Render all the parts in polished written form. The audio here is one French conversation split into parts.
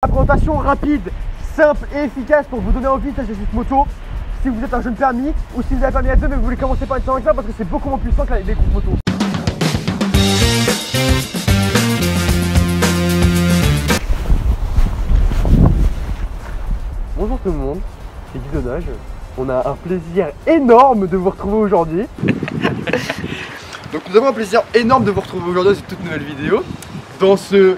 Présentation rapide, simple et efficace pour vous donner envie d'acheter cette moto. Si vous êtes un jeune permis ou si vous avez un permis A2 mais vous voulez commencer par une 125 parce que c'est beaucoup moins puissant que les grosses motos. Bonjour tout le monde, c'est Guy Donnage. On a un plaisir énorme de vous retrouver aujourd'hui. Donc nous avons un plaisir énorme de vous retrouver aujourd'hui dans cette toute nouvelle vidéo. Dans cette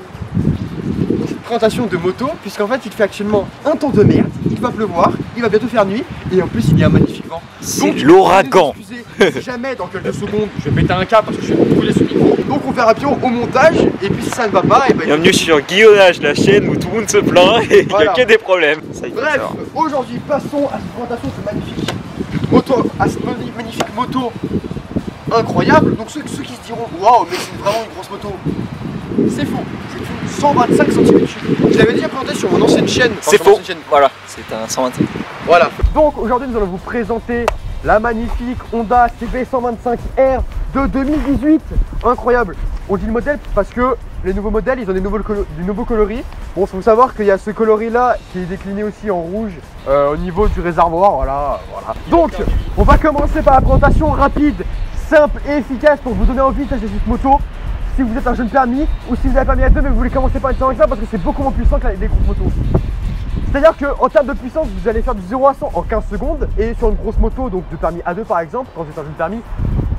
présentation de moto, puisqu'en fait il fait actuellement un temps de merde, il va pleuvoir, il va bientôt faire nuit, et en plus il y a un magnifique vent. C'est l'ouragan. Si jamais dans quelques secondes je vais péter un câble parce que je vais brûler ce micro. Donc on verra bien au montage, et puis si ça ne va pas, et ben bienvenue sur Guy Donnage, la chaîne où tout le monde se plaint et il n'y a que des problèmes. Bref, aujourd'hui passons à cette présentation de cette magnifique moto, magnifique moto incroyable. Donc ceux qui se diront waouh mais c'est vraiment une grosse moto, c'est faux. C'est une 125 cm3. Je l'avais déjà présenté sur mon ancienne chaîne. C'est faux. Voilà, c'est un 125. Voilà. Donc aujourd'hui nous allons vous présenter la magnifique Honda CB125R de 2018. Incroyable. On dit le modèle parce que les nouveaux modèles ils ont des nouveaux coloris. Bon, il faut savoir qu'il y a ce coloris là qui est décliné aussi en rouge au niveau du réservoir. Voilà. Donc on va commencer par la présentation rapide, simple et efficace pour vous donner envie d'acheter cette moto. Si vous êtes un jeune permis ou si vous avez un permis A2 mais vous voulez commencer par une 125 parce que c'est beaucoup moins puissant que les grosses motos. C'est-à-dire qu'en termes de puissance, vous allez faire du 0 à 100 en 15 secondes. Et sur une grosse moto, donc de permis A2 par exemple, quand vous êtes un jeune permis,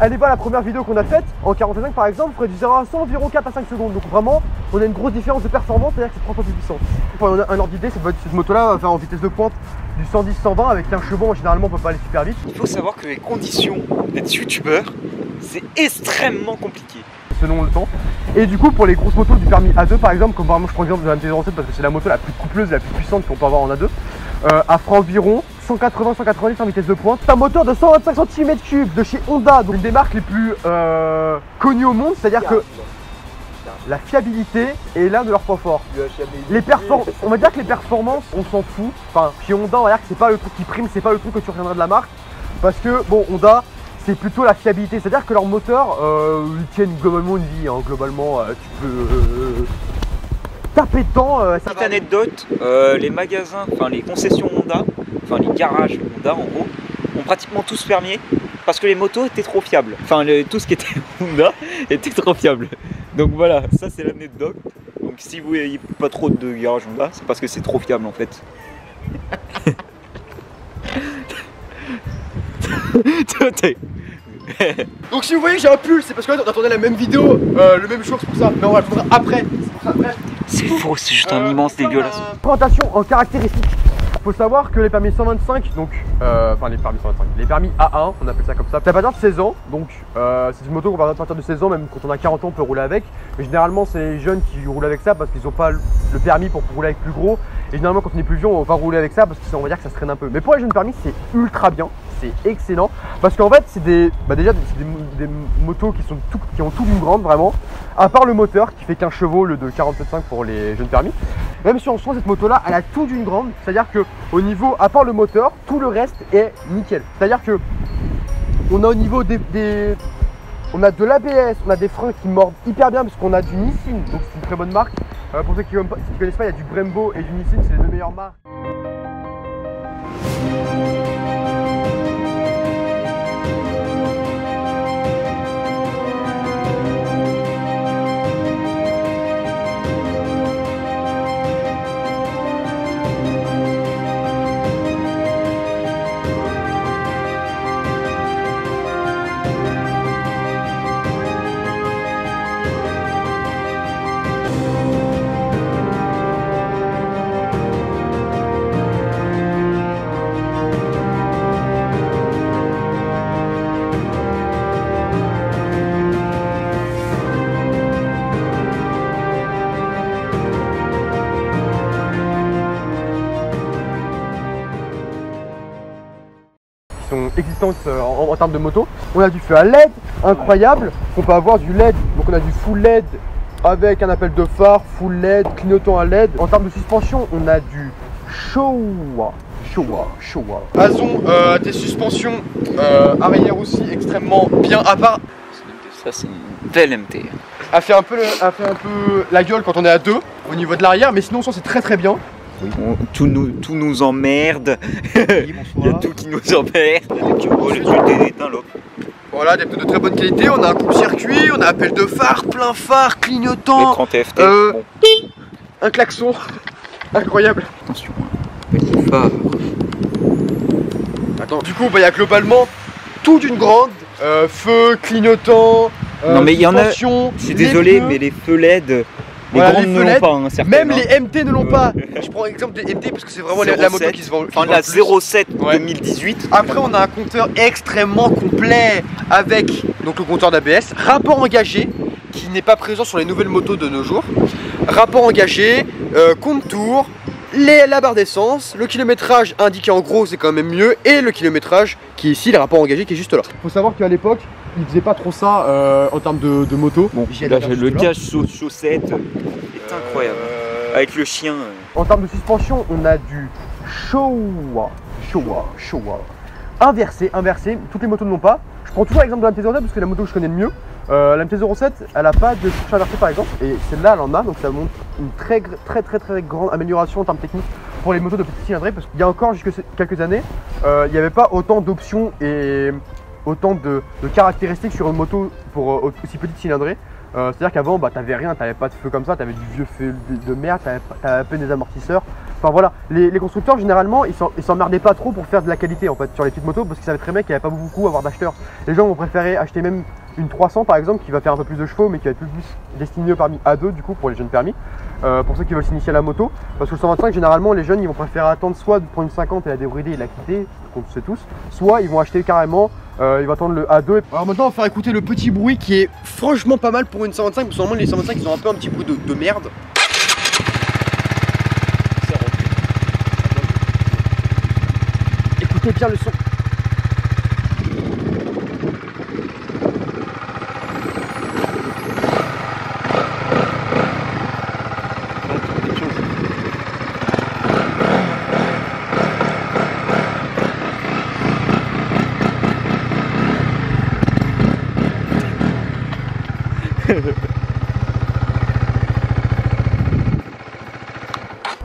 allez voir la première vidéo qu'on a faite, en 45 par exemple, vous ferez du 0 à 100 environ 4 à 5 secondes. Donc vraiment, on a une grosse différence de performance, c'est-à-dire que c'est 3 fois plus puissant. Pour un ordre d'idée, cette moto-là va faire en vitesse de pointe du 110-120 avec 15 chevaux, généralement on peut pas aller super vite. Il faut savoir que les conditions d'être youtubeur, c'est extrêmement compliqué. Selon le temps. Et du coup pour les grosses motos du permis A2 par exemple, comme vraiment je prends l'exemple de la MT-07 parce que c'est la moto la plus coupleuse, la plus puissante qu'on peut avoir en A2, elle fera environ 180-190 en vitesse de pointe. C'est un moteur de 125 cm3 de chez Honda, donc une des marques les plus connues au monde, c'est-à-dire que la fiabilité est l'un de leurs points forts. On va dire que les performances, on s'en fout. Enfin, chez Honda, on va dire que c'est pas le truc qui prime, c'est pas le truc que tu retiendras de la marque. Parce que, bon, Honda, c'est plutôt la fiabilité. C'est-à-dire que leurs moteurs, ils tiennent globalement une vie. Hein. Globalement, tu peux taper dedans. Petite anecdote, les magasins, enfin les concessions Honda, enfin les garages Honda en gros, ont pratiquement tous fermé parce que les motos étaient trop fiables. Enfin, tout ce qui était Honda était trop fiable. Donc voilà, ça c'est l'anecdote. Donc si vous voyez pas trop de garage Honda, c'est parce que c'est trop fiable en fait. Donc si vous voyez que j'ai un pull, c'est parce qu'on attendait la même vidéo, le même jour, c'est pour ça. Mais on va le faire après. C'est faux, c'est juste un immense dégueulasse. Présentation en caractéristiques. Faut savoir que les permis 125, donc enfin les permis 125, les permis A1, on appelle ça comme ça, c'est à partir de 16 ans, donc c'est une moto qu'on va à partir de 16 ans, même quand on a 40 ans on peut rouler avec, mais généralement c'est les jeunes qui roulent avec ça parce qu'ils n'ont pas le permis pour rouler avec plus gros, et généralement quand on est plus vieux on va rouler avec ça parce qu'on va dire que ça se traîne un peu, mais pour les jeunes permis c'est ultra bien, c'est excellent, parce qu'en fait c'est des motos qui ont tout d'une grande vraiment, à part le moteur qui fait 15 chevaux, le de 47,5 pour les jeunes permis. Même si on sent cette moto là, elle a tout d'une grande, c'est-à-dire que au niveau, à part le moteur, tout le reste est nickel. C'est-à-dire que on a au niveau on a de l'ABS, on a des freins qui mordent hyper bien parce qu'on a du Nissin, donc c'est une très bonne marque. Pour ceux qui ne connaissent pas, il y a du Brembo et du Nissin, c'est les deux meilleures marques. Existence en termes de moto. On a du feu à LED incroyable, on peut avoir du LED, donc on a du full LED avec un appel de phare, full LED, clignotant à LED. En termes de suspension, on a du Showa. Azon, des suspensions arrière aussi extrêmement bien, à part. Ça c'est une belle MT. a fait un peu la gueule quand on est à deux au niveau de l'arrière, mais sinon c'est très bien. Oui. Tout nous emmerde. Oui, il y a tout qui nous emmerde. Oh, le truc est éteint là. Voilà, des pneus de très bonne qualité, on a un coupe-circuit, on a appel de phare, plein phare, clignotant, l'écran TFT, bon. un klaxon, incroyable. Attention, appel de phare. Attends, du coup, il y a globalement toute une grande, feu, clignotant, non mais il y en a, je suis désolé, pneus. Mais les feux LED, les voilà, grandes les ne l'ont pas, hein, certaines. Même les MT ne l'ont pas. Je prends l'exemple des MT parce que c'est vraiment la moto qui se vend. Enfin la 07 2018. Après on a un compteur extrêmement complet avec donc le compteur d'ABS, rapport engagé qui n'est pas présent sur les nouvelles motos de nos jours. Rapport engagé, compte tour, la barre d'essence, le kilométrage indiqué en gros c'est quand même mieux et le kilométrage qui est ici, le rapport engagé qui est juste là. Faut savoir qu'à l'époque ils faisaient pas trop ça en termes de moto. Bon, là le cache chaussette est incroyable. Avec le chien. En termes de suspension, on a du Showa inversé. Toutes les motos ne l'ont pas. Je prends toujours l'exemple de la MT-07 parce que c'est la moto que je connais le mieux. La MT-07, elle n'a pas de couche inversée par exemple, et celle-là elle en a, donc ça montre une très grande amélioration en termes techniques pour les motos de petite cylindrée, parce qu'il y a encore jusque quelques années, il n'y avait pas autant d'options et autant de caractéristiques sur une moto pour aussi petite cylindrée. C'est-à-dire qu'avant, t'avais rien, t'avais pas de feu comme ça, t'avais du vieux feu de merde, t'avais à peine des amortisseurs. Enfin voilà, les constructeurs généralement, ils s'emmerdaient pas trop pour faire de la qualité en fait sur les petites motos parce qu'ils savaient très bien qu'il n'y avait pas beaucoup à avoir d'acheteurs. Les gens vont préférer acheter même une 300 par exemple qui va faire un peu plus de chevaux mais qui va être plus destinée au permis A2 du coup pour les jeunes permis. Pour ceux qui veulent s'initier à la moto, parce que le 125 généralement les jeunes ils vont préférer attendre soit de prendre une 50 et la débrider et la quitter, qu'on sait tous, soit ils vont acheter carrément, ils vont attendre le A2. Alors maintenant on va faire écouter le petit bruit qui est franchement pas mal pour une 125 parce que normalement les 125 ils ont un peu un petit bruit de merde. Écoutez bien le son.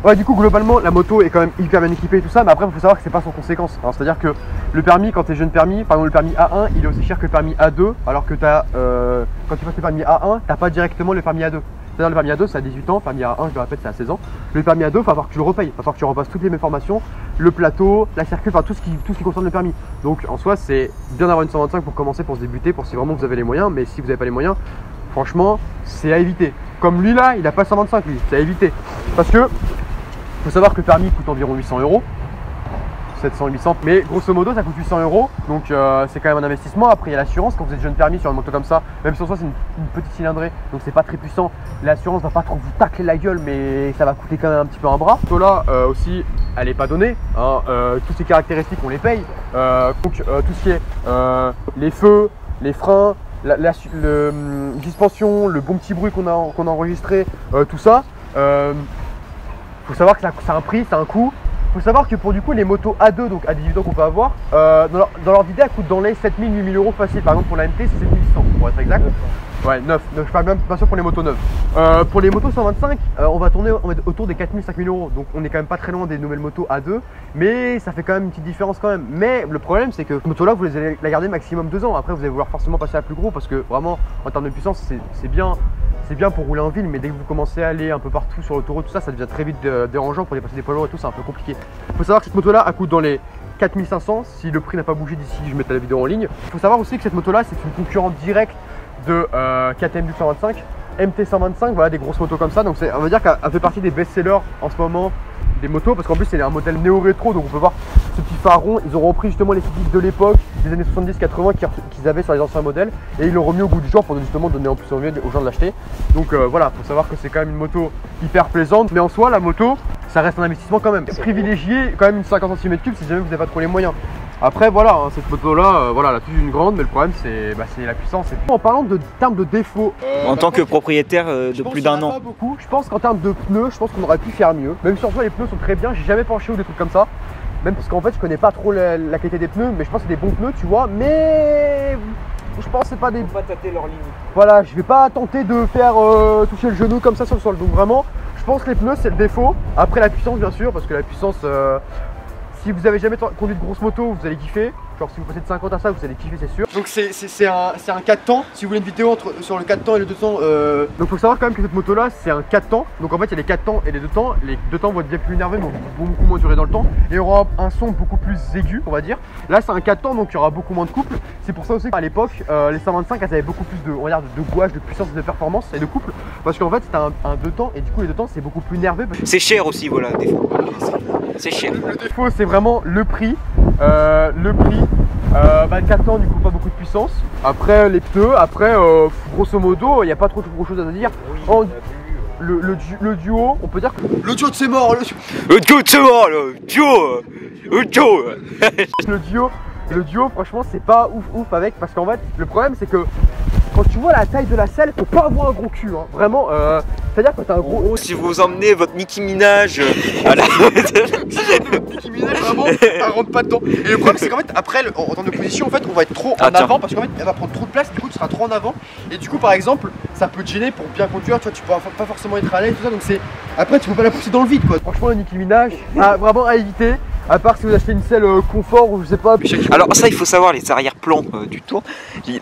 Ouais, du coup globalement la moto est quand même hyper bien équipée et tout ça, mais après il faut savoir que c'est pas sans conséquence. C'est à dire que le permis, quand tu es jeune permis, par exemple le permis A1 il est aussi cher que le permis A2, alors que quand tu passes le permis A1 t'as pas directement le permis A2. C'est-à-dire le permis A2 c'est à 18 ans, le permis A1 je le répète c'est à 16 ans. Le permis A2 il va falloir que tu le repayes, il va falloir que tu repasses toutes les mêmes formations, le plateau, la circuit, enfin tout ce qui concerne le permis. Donc en soi c'est bien d'avoir une 125 pour commencer, pour se débuter, pour si vraiment vous avez les moyens, mais si vous n'avez pas les moyens, franchement c'est à éviter. Comme lui là, il a pas 125 lui, c'est à éviter. Parce que faut savoir que le permis coûte environ 800 €, 700, 800, mais grosso modo ça coûte 800 €, donc c'est quand même un investissement. Après il y a l'assurance, quand vous êtes jeune permis sur une moto comme ça, même si en soi c'est une petite cylindrée, donc c'est pas très puissant, l'assurance va pas trop vous tacler la gueule, mais ça va coûter quand même un petit peu un bras. Cette moto là aussi, elle est pas donnée, hein, toutes ces caractéristiques on les paye, donc tout ce qui est les feux, les freins, la suspension, le bon petit bruit qu'on a enregistré, tout ça. Faut savoir que ça a un prix, ça a un coût. Faut savoir que pour du coup les motos A2, donc à 18 ans qu'on peut avoir, dans leur idée elles coûtent dans les 7000, 8000 € facile. Par exemple pour la MT c'est 7100 pour être exact. Ouais, 9, je parle bien sûr pour les motos neuves. Pour les motos 125, on va tourner autour des 4000, 5000 €. Donc on est quand même pas très loin des nouvelles motos A2, mais ça fait quand même une petite différence quand même. Mais le problème c'est que cette moto là vous allez la garder maximum 2 ans. Après vous allez vouloir forcément passer à plus gros parce que vraiment en termes de puissance c'est bien. C'est bien pour rouler en ville, mais dès que vous commencez à aller un peu partout sur l'autoroute, tout ça, ça devient très vite dérangeant pour dépasser des poids lourds et tout, c'est un peu compliqué. Il faut savoir que cette moto là, elle coûte dans les 4500 si le prix n'a pas bougé d'ici je mette la vidéo en ligne. Il faut savoir aussi que cette moto là, c'est une concurrente directe de KTM 125, MT 125, voilà des grosses motos comme ça. Donc on va dire qu'elle fait partie des best-sellers en ce moment des motos, parce qu'en plus c'est un modèle néo-rétro, donc on peut voir ce petit phare rond. Ils ont repris justement les physiques de l'époque, des années 70-80 qu'ils avaient sur les anciens modèles, et ils l'ont remis au goût du jour pour justement donner en plus envie aux gens de l'acheter. Donc voilà, faut savoir que c'est quand même une moto hyper plaisante, mais en soi la moto ça reste un investissement quand même. Privilégiez quand même une 50 cm3 si jamais vous n'avez pas trop les moyens. Après voilà, hein, cette moto là, voilà, elle a plus une grande, mais le problème c'est la puissance. En parlant de termes de défauts, en tant que propriétaire de plus d'un an, pas beaucoup. Je pense qu'en termes de pneus, je pense qu'on aurait pu faire mieux. Même si en soi les pneus sont très bien, j'ai jamais penché ou des trucs comme ça. Même parce qu'en fait je connais pas trop la qualité des pneus, mais je pense que c'est des bons pneus, tu vois. Mais je pense que c'est pas des... Faut pas tâter leurs limites. Voilà, je vais pas tenter de faire toucher le genou comme ça sur le sol. Donc vraiment, je pense que les pneus c'est le défaut. Après la puissance bien sûr, parce que la puissance, si vous avez jamais conduit de grosse moto, vous allez kiffer. Genre si vous passez de 50 à ça, vous allez kiffer, c'est sûr. Donc c'est un 4 temps. Si vous voulez une vidéo sur le 4 temps et le 2 temps, donc faut savoir quand même que cette moto là c'est un 4 temps. Donc en fait il y a les 4 temps et les 2 temps. Les 2 temps vont être bien plus énervés, mais vont beaucoup moins durer dans le temps. Et il y aura un son beaucoup plus aigu, on va dire. Là c'est un 4 temps, donc il y aura beaucoup moins de couple. C'est pour ça aussi qu'à l'époque les 125 elles avaient beaucoup plus de, on va dire, de gouache, de puissance, de performance et de couple. Parce qu'en fait c'était un 2 temps et du coup les 2 temps c'est beaucoup plus nerveux. C'est cher aussi, voilà, des fois. C'est cher. Le défaut c'est vraiment le prix. Le 4 ans du coup pas beaucoup de puissance. Après les pneus, après grosso modo il n'y a pas trop chose à dire. Oui, le duo, on peut dire que le duo de c'est mort. Le duo de c'est mort, le duo. Le duo franchement c'est pas ouf avec, parce qu'en fait le problème c'est que quand tu vois la taille de la selle, faut pas avoir un gros cul, hein. Vraiment, c'est-à-dire quand t'as un gros... Si vous emmenez votre Nicki Minaj à la... Nicki Minaj vraiment, elle rentre pas dedans. Et le problème c'est qu'en fait après, en termes de position, en fait on va être trop en avant, parce qu'en fait elle va prendre trop de place, du coup tu seras trop en avant. Et du coup par exemple, ça peut te gêner pour bien conduire, tu vois, tu pourras pas forcément être à l'aise, tout ça, donc c'est... Après tu peux pas la pousser dans le vide quoi. Franchement la Nicki Minaj, vraiment à éviter. À part si vous achetez une selle confort ou je sais pas. Alors ça il faut savoir les arrière-plans du tour.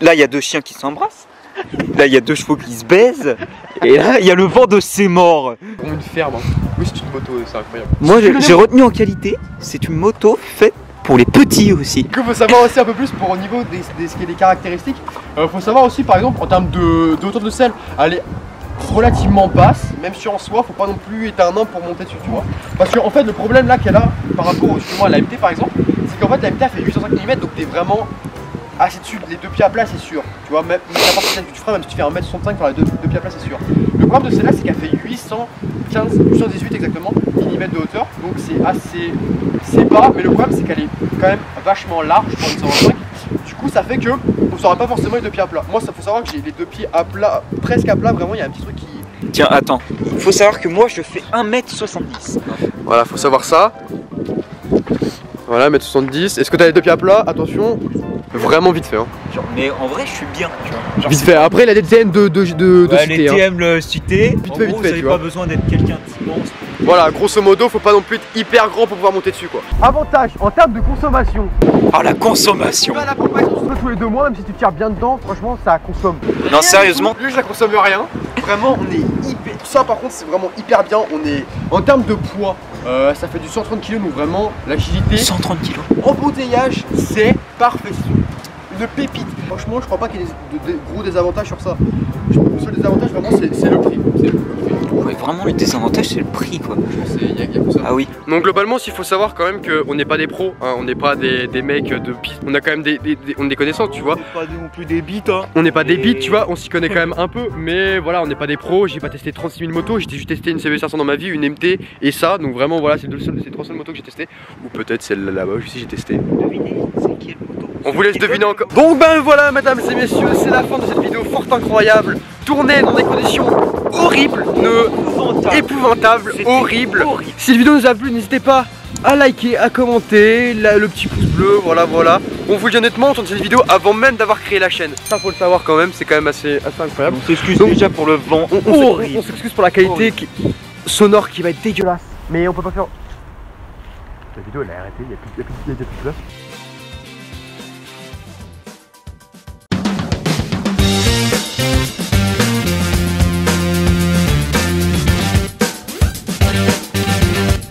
Là il y a deux chiens qui s'embrassent. Là il y a deux chevaux qui se baisent. Et là il y a le vent de c'est mort. Comme une ferme, hein. Oui c'est une moto, c'est incroyable. Moi j'ai retenu en qualité, c'est une moto faite pour les petits aussi. Du coup faut savoir aussi un peu plus au niveau ce qui est des caractéristiques. Faut savoir aussi par exemple en termes de hauteur de selle, elle est relativement basse, même si en soi faut pas non plus être un nain pour monter dessus, tu vois. Parce qu'en fait le problème là qu'elle a par rapport justement à la MT par exemple, c'est qu'en fait la MT elle fait 805 mm, donc t'es vraiment assez dessus, les deux pieds à plat c'est sûr, tu vois, même n'importe quel que tu feras, même si tu fais 1m65 dans les deux pieds à plat c'est sûr. Le problème de celle-là c'est qu'elle fait 818 exactement mm de hauteur, donc c'est bas, mais le problème c'est qu'elle est quand même vachement large pour une 125. Du coup ça fait que on saura pas forcément les deux pieds à plat. Moi ça faut savoir que j'ai les deux pieds à plat, presque à plat, vraiment il y a un petit truc qui... Tiens attends, il faut savoir que moi je fais 1m70. Voilà, faut savoir ça. Voilà, 1m70. Est-ce que t'as les deux pieds à plat? Attention, vraiment vite fait hein. Genre, mais en vrai je suis bien, tu vois. Genre, vite fait, après il a des TM de ouais, cité, les hein. TM le cité, Vite en fait, gros, vite fait, vous tu avez pas vois. besoin d'être quelqu'un d'immense. Voilà, grosso modo, faut pas non plus être hyper grand pour pouvoir monter dessus quoi. Avantage en termes de consommation. Ah la consommation. Tu vas à la pompe tous les 2 mois, même si tu tires bien dedans, franchement ça consomme. Non sérieusement. Lui je la consomme rien. Vraiment on est hyper. Ça par contre c'est vraiment hyper bien. On est en termes de poids, ça fait du 130 kg, donc vraiment l'agilité. 130 kg. Embouteillage, c'est parfait. Une pépite. Franchement je crois pas qu'il y ait des gros désavantages sur ça. Le seul désavantage vraiment c'est le prix. Ouais, vraiment le désavantage c'est le prix quoi. Il y a que ça. Ah oui. Donc globalement s'il faut savoir quand même qu'on n'est pas des pros, hein, on n'est pas des mecs de piste, on a quand même on a des connaissances tu vois. On n'est pas non plus des bites hein. On n'est pas des bites tu vois, on s'y connaît quand même un peu, mais voilà on n'est pas des pros, j'ai pas testé 36 000 motos, j'ai juste testé une CB500 dans ma vie, une MT et ça, donc vraiment voilà c'est les 3 seules motos que j'ai testé, ou peut-être celle là-bas aussi j'ai testé. Devinez, c'est quelle moto? On vous laisse deviner encore. Donc ben voilà mesdames et messieurs, c'est la fin de cette vidéo fort incroyable, tournée dans des conditions horribles, épouvantables, horribles. Si la vidéo nous a plu, n'hésitez pas à liker, à commenter, le petit pouce bleu, voilà. On vous le dit honnêtement, on tourne cette vidéo avant même d'avoir créé la chaîne. Ça faut le savoir quand même, c'est quand même assez incroyable. On s'excuse déjà pour le vent. On s'excuse pour la qualité sonore qui va être dégueulasse. Mais on peut pas faire... La vidéo elle a arrêté, il y a plus de place.